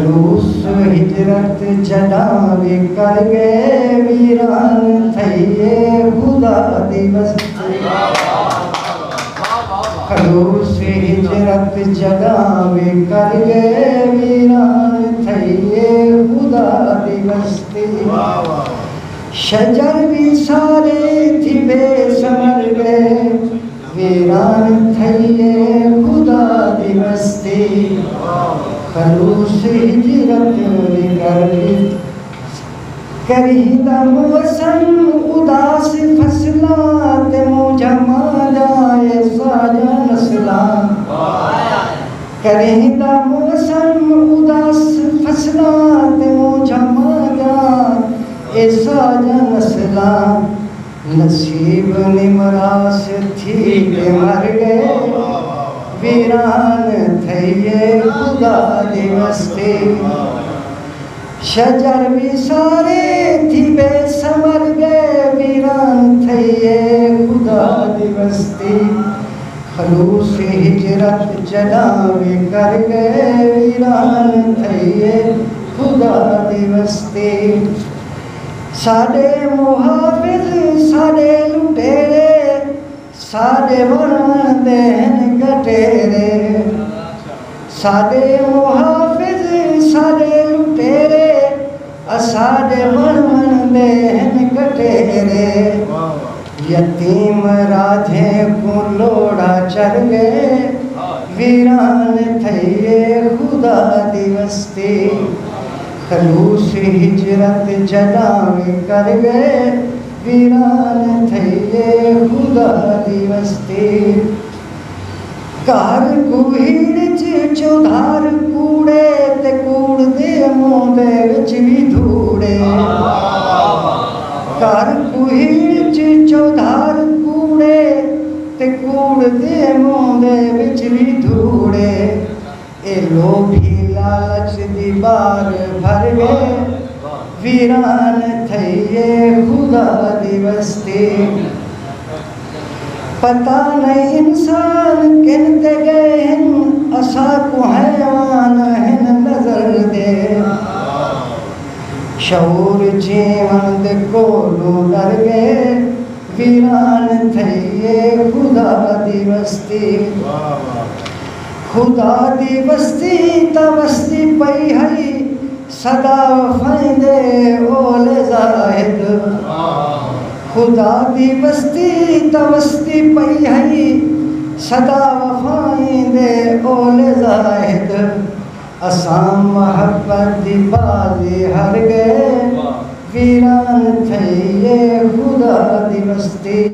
खलूस हिजरत जनावे कर गए वीरान थइए खुदा दिवस खलूस हिजरत जनावे कर गए वीरान थइए खुदा दिवस शजर भी सारे थी बेसमर गए वीरान थइए खुदा दिवस खलूस हिजरत करीदा मौसम उदास फसलात मुझा माजाए साजा नस्ला करीदा मौसम उदास फसलात मुझा माजा ए साजा नस्ला नसीब निमरास थी के मर गए वीरान थइए खुदा दिवस शजर भी सारे थी बेसमर गए वीरान थइए खुदा दिवस खलूस हिजरत जनावे कर गए वीरान थइए खुदा दिवस साडे मुहाफिज साडे लुटेरे साडे वण देन गटेरे साडे मुहाफिज साडे लुटेरे साडे वण देन गटेरे यतीम राधे को लोड़ा चढ़ गए वीरान थइए खुदा दिवस खलूस हिजरत जनावे कर गए वीरान थइए खुदा दिवस कार कुहीड़ च चौधार कूड़े ते कूड़ दे मुँह दे विच भी धूड़े कार कुहीड़ च चौधार कूड़े ते कूड़ दे मुँह दे विच भी धूड़े ए लोभी लालच दी बार भर गए वीरान थइए खुदा दिवस पता नहीं इंसान किनते गए हिन असा को हैवान हिन नजर दे शऊर जीवन दे कोलो डर गए वीरान थइए खुदा दिवस खुदा दिवस तवस्ती पई हई सदा फैंदे ओले जाहिद खुदा दिवस तवस्ती पई हई सदा वफाइंदे ओले जाहिद असां महब्बत दी बाजी हर गए वीरान थइए खुदा दिवस